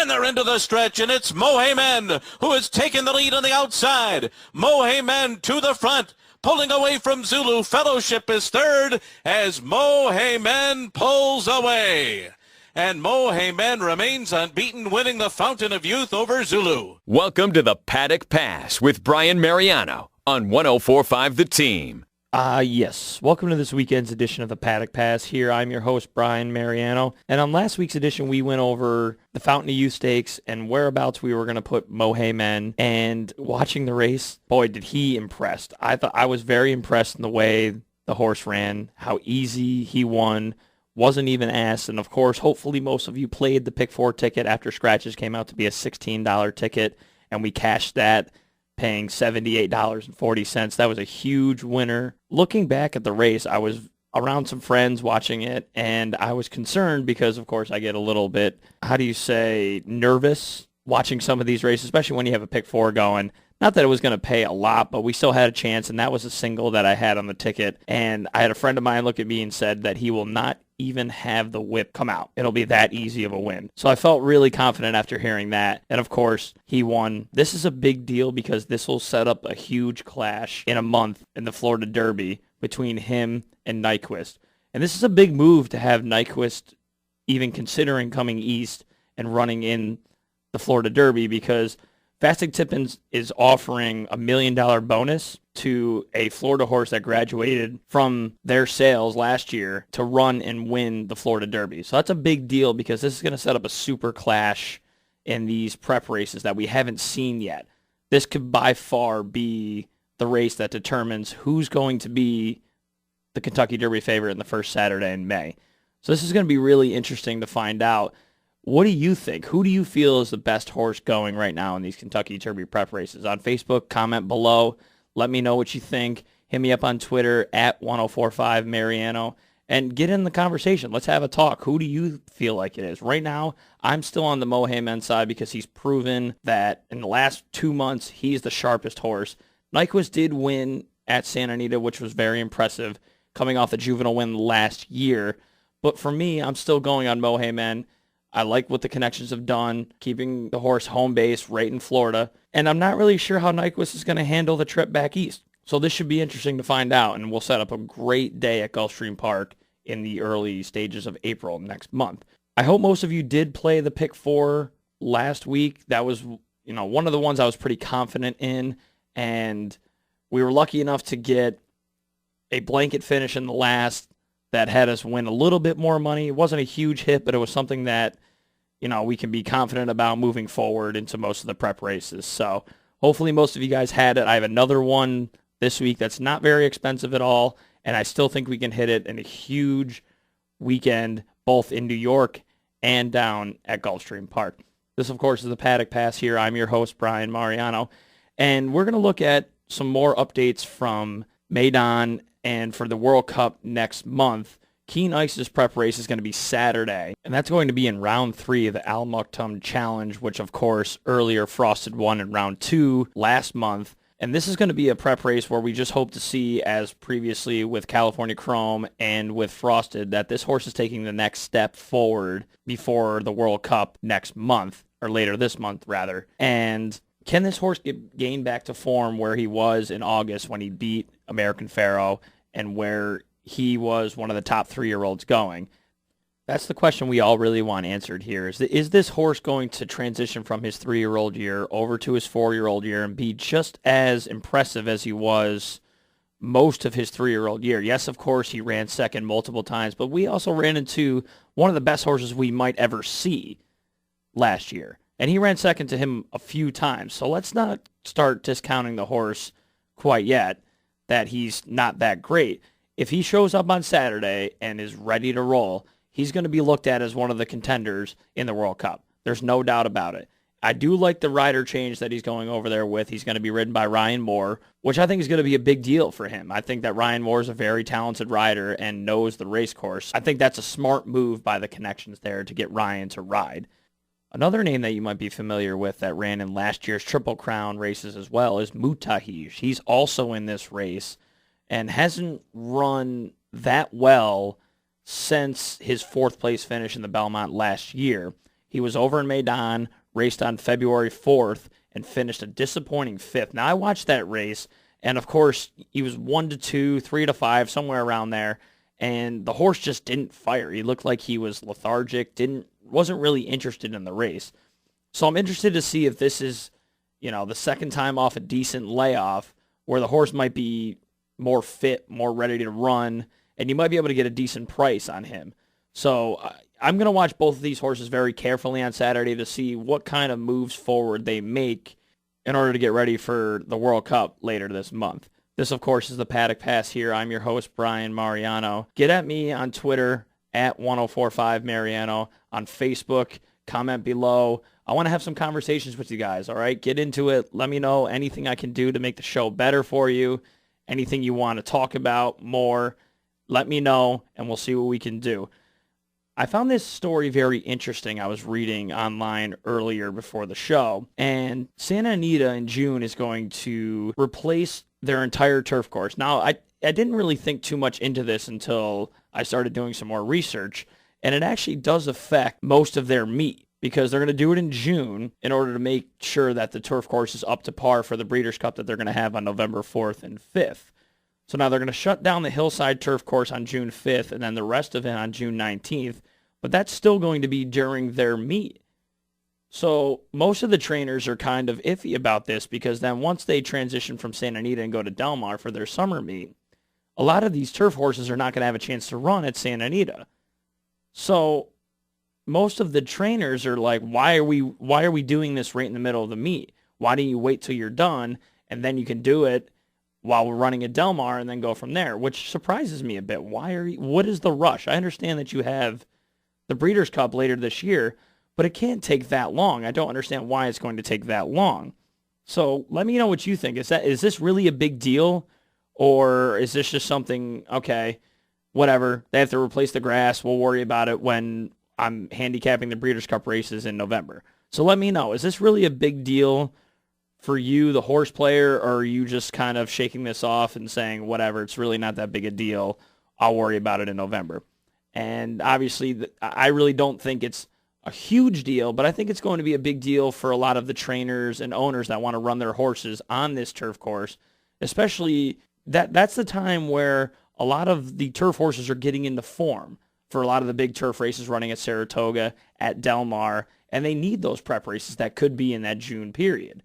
and they're into the stretch, and it's Mohaymen who has taken the lead on the outside. Mohaymen to the front, pulling away from Zulu. Fellowship is third as Mohaymen pulls away. And Mohaymen remains unbeaten, winning the Fountain of Youth over Zulu. Welcome to the Paddock Pass with Brian Mariano on 104.5 The Team. Yes. Welcome to this weekend's edition of the Paddock Pass. Here, I'm your host, Brian Mariano. And on last week's edition, we went over the Fountain of Youth Stakes and whereabouts we were going to put Mohaymen. And watching the race, boy, did he impress. I was very impressed in the way the horse ran, how easy he won, wasn't even asked. And of course, hopefully most of you played the Pick 4 ticket after scratches came out to be a $16 ticket, and we cashed that, paying $78.40. That was a huge winner. Looking back at the race, I was around some friends watching it, and I was concerned because, of course, I get a little bit, nervous watching some of these races, especially when you have a Pick 4 going. Not that it was going to pay a lot, but we still had a chance, and that was a single that I had on the ticket. And I had a friend of mine look at me and said that he will not even have the whip come out. It'll be that easy of a win. So I felt really confident after hearing that. And of course, he won. This is a big deal because this will set up a huge clash in a month in the Florida Derby between him and Nyquist. And this is a big move to have Nyquist even considering coming east and running in the Florida Derby, because Fastic Tippins is offering $1 million bonus to a Florida horse that graduated from their sales last year to run and win the Florida Derby. So that's a big deal because this is going to set up a super clash in these prep races that we haven't seen yet. This could by far be the race that determines who's going to be the Kentucky Derby favorite in the first Saturday in May. So this is going to be really interesting to find out. What do you think? Who do you feel is the best horse going right now in these Kentucky Derby prep races? On Facebook, comment below. Let me know what you think. Hit me up on Twitter at 1045 Mariano and get in the conversation. Let's have a talk. Who do you feel like it is? Right now, I'm still on the Mohaymen side because he's proven that in the last 2 months, he's the sharpest horse. Nyquist did win at Santa Anita, which was very impressive, coming off the juvenile win last year. But for me, I'm still going on Mohaymen. I like what the connections have done, keeping the horse home base right in Florida. And I'm not really sure how Nyquist is going to handle the trip back east. So this should be interesting to find out, and we'll set up a great day at Gulfstream Park in the early stages of April next month. I hope most of you did play the Pick 4 last week. That was, one of the ones I was pretty confident in, and we were lucky enough to get a blanket finish in the last that had us win a little bit more money. It wasn't a huge hit, but it was something that we can be confident about moving forward into most of the prep races. So hopefully most of you guys had it. I have another one this week that's not very expensive at all, and I still think we can hit it in a huge weekend, both in New York and down at Gulfstream Park. This, of course, is the Paddock Pass here. I'm your host, Brian Mariano, and we're going to look at some more updates from Maidan and for the World Cup next month. Keen Ice's prep race is going to be Saturday, and that's going to be in round 3 of the Al Maktoum Challenge, which, of course, earlier Frosted won in round 2 last month. And this is going to be a prep race where we just hope to see, as previously with California Chrome and with Frosted, that this horse is taking the next step forward before the World Cup next month, or later this month, rather. And can this horse gain back to form where he was in August when he beat American Pharoah and where he was one of the top 3-year-olds going? That's the question we all really want answered here. Is this horse going to transition from his 3-year-old year over to his 4-year-old year and be just as impressive as he was most of his 3-year-old year? Yes, of course, he ran second multiple times, but we also ran into one of the best horses we might ever see last year. And he ran second to him a few times. So let's not start discounting the horse quite yet, that he's not that great. If he shows up on Saturday and is ready to roll, he's going to be looked at as one of the contenders in the World Cup. There's no doubt about it. I do like the rider change that he's going over there with. He's going to be ridden by Ryan Moore, which I think is going to be a big deal for him. I think that Ryan Moore is a very talented rider and knows the race course. I think that's a smart move by the connections there to get Ryan to ride. Another name that you might be familiar with that ran in last year's Triple Crown races as well is Mutahij. He's also in this race and hasn't run that well since his 4th place finish in the Belmont last year. He was over in Maidan, raced on February 4th, and finished a disappointing 5th. Now, I watched that race, and of course, he was 1-2, 3-5, somewhere around there, and the horse just didn't fire. He looked like he was lethargic, wasn't really interested in the race. So I'm interested to see if this is, the second time off a decent layoff where the horse might be more fit, more ready to run, and you might be able to get a decent price on him. So I'm going to watch both of these horses very carefully on Saturday to see what kind of moves forward they make in order to get ready for the World Cup later this month. This, of course, is the Paddock Pass here. I'm your host, Brian Mariano. Get at me on Twitter at 1045Mariano, on Facebook. Comment below. I want to have some conversations with you guys, all right? Get into it. Let me know anything I can do to make the show better for you. Anything you want to talk about more, let me know, and we'll see what we can do. I found this story very interesting. I was reading online earlier before the show, and Santa Anita in June is going to replace their entire turf course. Now, I didn't really think too much into this until I started doing some more research, and it actually does affect most of their meet because they're going to do it in June in order to make sure that the turf course is up to par for the Breeders' Cup that they're going to have on November 4th and 5th. So now they're going to shut down the Hillside Turf Course on June 5th and then the rest of it on June 19th, but that's still going to be during their meet. So most of the trainers are kind of iffy about this because then once they transition from Santa Anita and go to Del Mar for their summer meet, a lot of these turf horses are not going to have a chance to run at Santa Anita. So most of the trainers are like, why are we doing this right in the middle of the meet? Why don't you wait till you're done and then you can do it while we're running at Del Mar and then go from there, which surprises me a bit. What is the rush? I understand that you have the Breeders' Cup later this year, but it can't take that long. I don't understand why it's going to take that long. So let me know what you think. Is this really a big deal, or is this just something, okay, whatever, they have to replace the grass, we'll worry about it when I'm handicapping the Breeders' Cup races in November. So let me know, is this really a big deal for you, the horse player, or are you just kind of shaking this off and saying, whatever, it's really not that big a deal, I'll worry about it in November? And obviously, I really don't think it's a huge deal, but I think it's going to be a big deal for a lot of the trainers and owners that want to run their horses on this turf course, especially that's the time where a lot of the turf horses are getting into form for a lot of the big turf races running at Saratoga, at Del Mar, and they need those prep races that could be in that June period.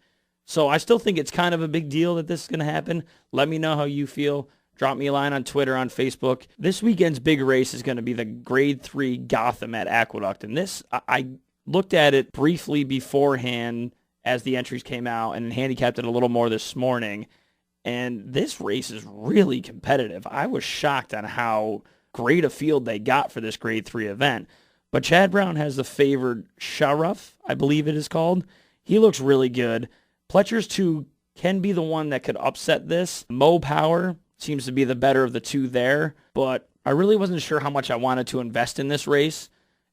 So I still think it's kind of a big deal that this is going to happen. Let me know how you feel. Drop me a line on Twitter, on Facebook. This weekend's big race is going to be the Grade 3 Gotham at Aqueduct. And this, I looked at it briefly beforehand as the entries came out and handicapped it a little more this morning. And this race is really competitive. I was shocked on how great a field they got for this Grade 3 event. But Chad Brown has the favored Sharaf, I believe it is called. He looks really good. Pletcher's 2 can be the one that could upset this. Mo Power seems to be the better of the two there, but I really wasn't sure how much I wanted to invest in this race.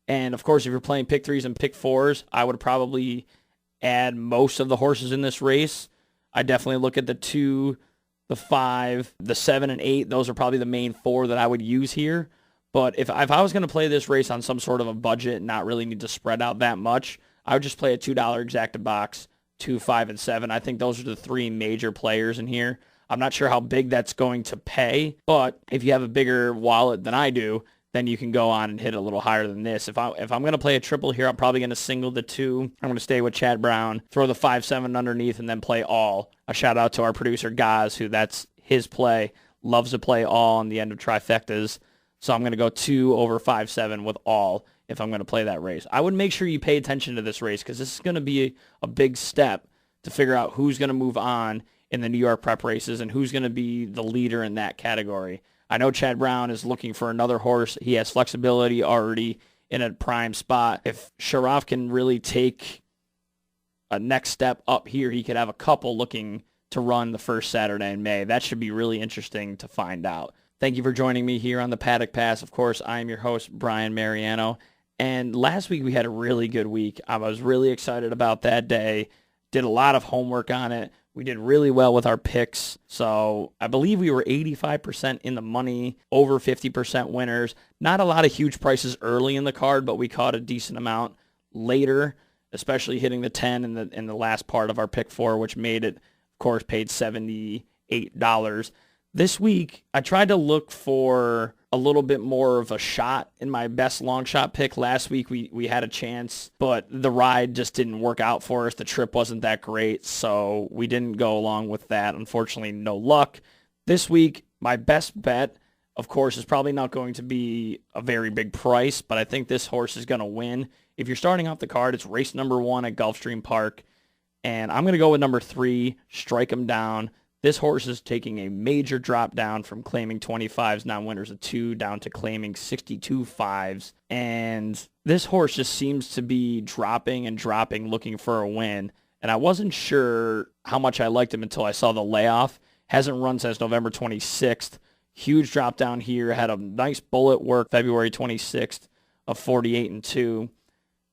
And of course, if you're playing pick 3s and pick 4s, I would probably add most of the horses in this race. I definitely look at the 2, the 5, the 7, and 8. Those are probably the main 4 that I would use here. But if I was going to play this race on some sort of a budget and not really need to spread out that much, I would just play a $2 exacta box, 2, 5, and 7. I think those are the 3 major players in here. I'm not sure how big that's going to pay, but if you have a bigger wallet than I do, then you can go on and hit a little higher than this. If I'm going to play a triple here, I'm probably going to single the 2. I'm going to stay with Chad Brown, throw the 5, 7 underneath, and then play all. A shout out to our producer, Gaz, who that's his play, loves to play all on the end of trifectas. So I'm going to go 2 over 5, 7 with all if I'm going to play that race. I would make sure you pay attention to this race because this is going to be a big step to figure out who's going to move on in the New York prep races and who's going to be the leader in that category. I know Chad Brown is looking for another horse. He has flexibility already in a prime spot. If Sharaf can really take a next step up here, he could have a couple looking to run the first Saturday in May. That should be really interesting to find out. Thank you for joining me here on the Paddock Pass. Of course, I am your host, Brian Mariano. And last week we had a really good week. I was really excited about that day. Did a lot of homework on it. We did really well with our picks. So I believe we were 85% in the money, over 50% winners. Not a lot of huge prices early in the card, but we caught a decent amount later, especially hitting the 10 in the last part of our pick 4, which made it, of course, paid $78. This week, I tried to look for a little bit more of a shot in my best long shot pick. Last week, we had a chance, but the ride just didn't work out for us. The trip wasn't that great, so we didn't go along with that. Unfortunately, no luck. This week, my best bet, of course, is probably not going to be a very big price, but I think this horse is going to win. If you're starting off the card, it's race number 1 at Gulfstream Park, and I'm going to go with number 3, Strike 'em Down. This horse is taking a major drop down from claiming 25s, non-winners of 2, down to claiming 62 5s. And this horse just seems to be dropping and dropping, looking for a win. And I wasn't sure how much I liked him until I saw the layoff. Hasn't run since November 26th. Huge drop down here. Had a nice bullet work February 26th of 48-2.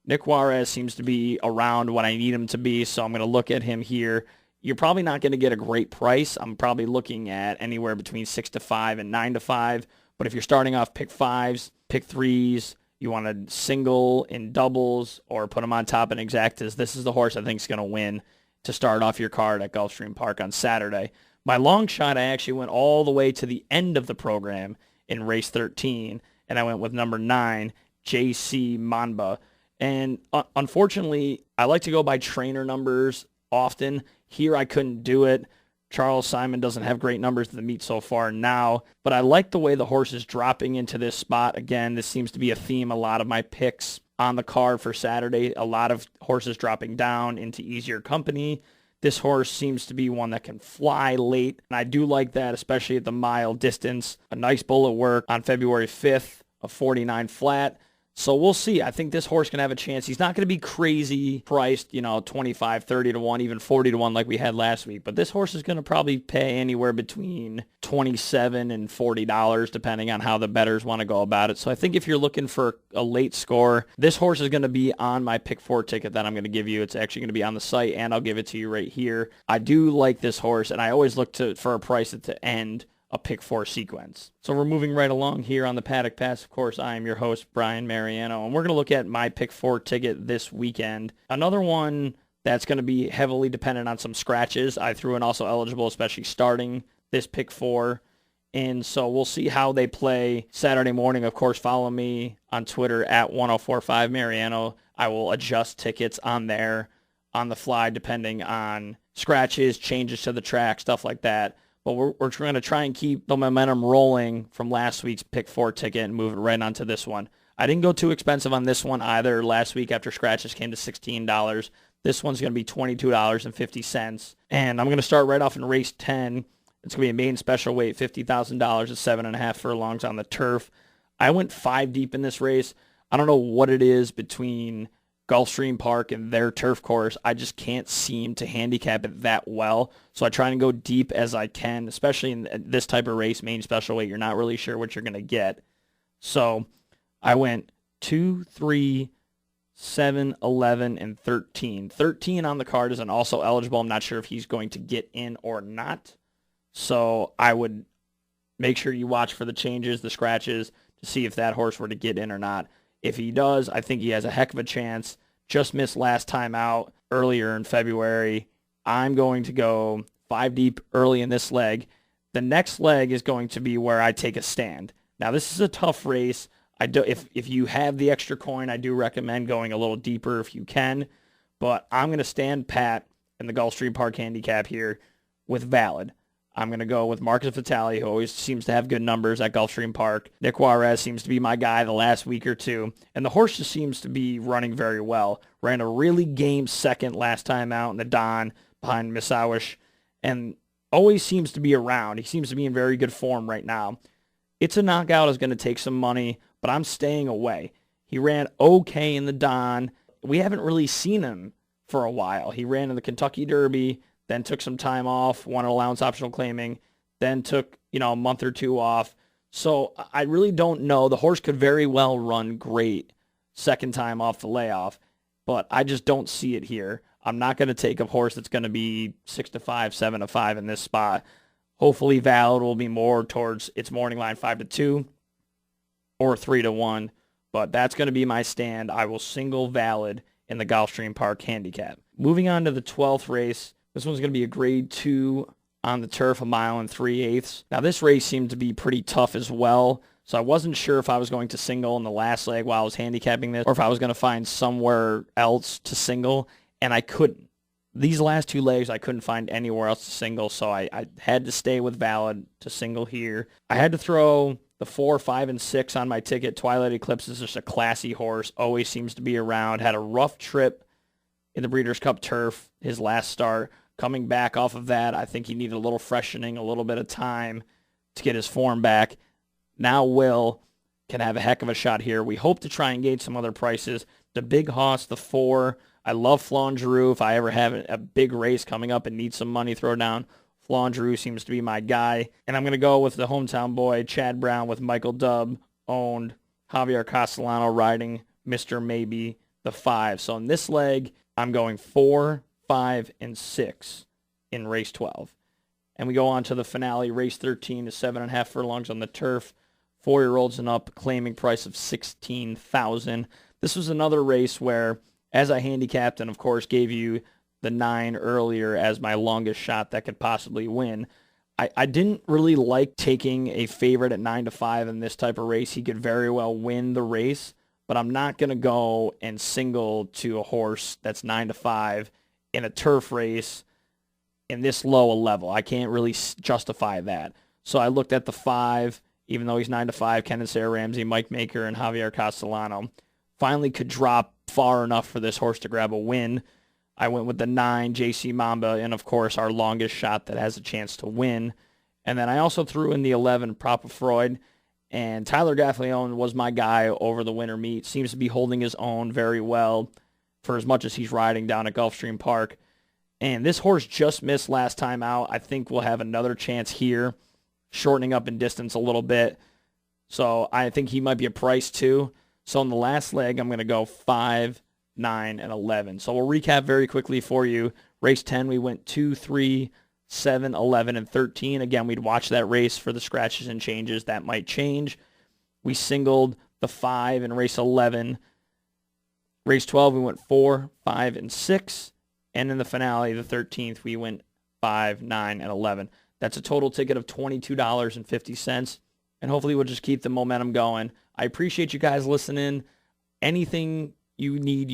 Nick Juarez seems to be around when I need him to be, so I'm going to look at him here. You're probably not going to get a great price. I'm probably looking at anywhere between 6 to 5 and 9 to 5. But if you're starting off pick 5s, pick 3s, you want to single in doubles or put them on top in exactas, this is the horse I think is going to win to start off your card at Gulfstream Park on Saturday. My long shot, I actually went all the way to the end of the program in race 13, and I went with number 9, JC Manba. And unfortunately, I like to go by trainer numbers often. Here I couldn't do it. Charles Simon doesn't have great numbers to the meet so far now, but I like the way the horse is dropping into this spot. Again, this seems to be a theme, a lot of my picks on the card for Saturday. A lot of horses dropping down into easier company. This horse seems to be one that can fly late, and I do like that, especially at the mile distance. A nice bullet work on February 5th, a 49 flat. So we'll see. I think this horse can have a chance. He's not going to be crazy priced, 25, 30 to 1, even 40 to 1 like we had last week. But this horse is going to probably pay anywhere between $27 and $40, depending on how the bettors want to go about it. So I think if you're looking for a late score, this horse is going to be on my pick 4 ticket that I'm going to give you. It's actually going to be on the site, and I'll give it to you right here. I do like this horse, and I always look for a price at the end a pick 4 sequence. So we're moving right along here on the Paddock Pass. Of course, I am your host, Brian Mariano, and we're going to look at my pick 4 ticket this weekend. Another one that's going to be heavily dependent on some scratches. I threw in also eligible, especially starting this pick 4. And so we'll see how they play Saturday morning. Of course, follow me on Twitter at 1045 Mariano. I will adjust tickets on there on the fly depending on scratches, changes to the track, stuff like that. But we're going to try and keep the momentum rolling from last week's pick 4 ticket and move it right onto this one. I didn't go too expensive on this one either. Last week after scratches came to $16. This one's going to be $22.50. And I'm going to start right off in race 10. It's going to be a main special weight, $50,000 at 7.5 furlongs on the turf. I went 5 deep in this race. I don't know what it is between Gulfstream Park and their turf course. I just can't seem to handicap it that well. So I try and go deep as I can, especially in this type of race, main special weight. You're not really sure what you're going to get. So I went 2, 3, 7, 11, and 13. 13 on the card is an also eligible. I'm not sure if he's going to get in or not. So I would make sure you watch for the changes, the scratches, to see if that horse were to get in or not. If he does, I think he has a heck of a chance. Just missed last time out earlier in February. I'm going to go 5 deep early in this leg. The next leg is going to be where I take a stand. Now, this is a tough race. If you have the extra coin, I do recommend going a little deeper if you can. But I'm going to stand pat in the Gulfstream Park handicap here with Valid. I'm going to go with Marcus Vitale, who always seems to have good numbers at Gulfstream Park. Nick Juarez seems to be my guy the last week or two. And the horse just seems to be running very well. Ran a really game second last time out in the Don behind Misawish. And always seems to be around. He seems to be in very good form right now. It's a Knockout is going to take some money, but I'm staying away. He ran okay in the Don. We haven't really seen him for a while. He ran in the Kentucky Derby, then took some time off, won an allowance optional claiming, then took, a month or 2 off. So I really don't know. The horse could very well run great second time off the layoff, but I just don't see it here. I'm not going to take a horse that's going to be 6 to 5, 7 to 5 in this spot. Hopefully Valid will be more towards its morning line 5 to 2 or 3 to 1, but that's going to be my stand. I will single Valid in the Gulfstream Park handicap. Moving on to the 12th race. This one's going to be a grade 2 on the turf, 1 3/8 miles. Now, this race seemed to be pretty tough as well, so I wasn't sure if I was going to single in the last leg while I was handicapping this or if I was going to find somewhere else to single, and I couldn't. These last 2 legs, I couldn't find anywhere else to single, so I had to stay with Valid to single here. I had to throw the 4, 5, and 6 on my ticket. Twilight Eclipse is just a classy horse, always seems to be around. Had a rough trip in the Breeders' Cup Turf, his last start. Coming back off of that, I think he needed a little freshening, a little bit of time to get his form back. Now Will can have a heck of a shot here. We hope to try and gauge some other prices. The Big Hoss, the 4. I love Flan Giroux. If I ever have a big race coming up and need some money thrown down, Flan Giroux seems to be my guy. And I'm going to go with the hometown boy, Chad Brown, with Michael Dubb owned, Javier Castellano riding Mr. Maybe, the 5. So in this leg, I'm going 4, 5, and 6 in race 12. And we go on to the finale, race 13, to 7.5 furlongs on the turf. 4-year-olds and up, claiming price of $16,000. This was another race where, as I handicapped and, of course, gave you the 9 earlier as my longest shot that could possibly win, I didn't really like taking a favorite at 9-5 in this type of race. He could very well win the race, but I'm not going to go and single to a horse that's 9-5 in a turf race in this low a level. I can't really justify that. So I looked at the 5, even though he's 9-5, Ken and Sarah Ramsey, Mike Maker, and Javier Castellano. Finally could drop far enough for this horse to grab a win. I went with the 9, JC Mamba, and of course our longest shot that has a chance to win. And then I also threw in the 11, Propa Freud, and Tyler Gaffleone was my guy over the winter meet. Seems to be holding his own very well for as much as he's riding down at Gulfstream Park. And this horse just missed last time out. I think we'll have another chance here, shortening up in distance a little bit. So I think he might be a price too. So in the last leg, I'm going to go 5, 9, and 11. So we'll recap very quickly for you. Race 10, we went 2, 3, 7, 11, and 13. Again, we'd watch that race for the scratches and changes. That might change. We singled the 5 in race 11. Race 12, we went 4, 5, and 6. And in the finale, the 13th, we went 5, 9, and 11. That's a total ticket of $22.50. And hopefully we'll just keep the momentum going. I appreciate you guys listening. Anything you need,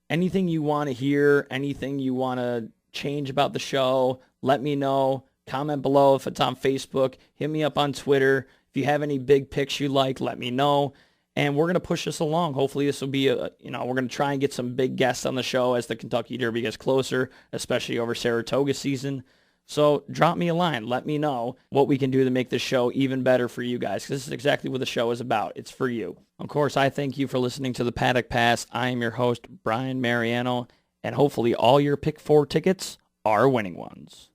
anything you want to hear, anything you want to change about the show, let me know. Comment below if it's on Facebook. Hit me up on Twitter. If you have any big picks you like, let me know. And we're going to push this along. Hopefully this will be we're going to try and get some big guests on the show as the Kentucky Derby gets closer, especially over Saratoga season. So drop me a line. Let me know what we can do to make this show even better for you guys, because this is exactly what the show is about. It's for you. Of course, I thank you for listening to the Paddock Pass. I am your host, Brian Mariano, and hopefully all your Pick 4 tickets are winning ones.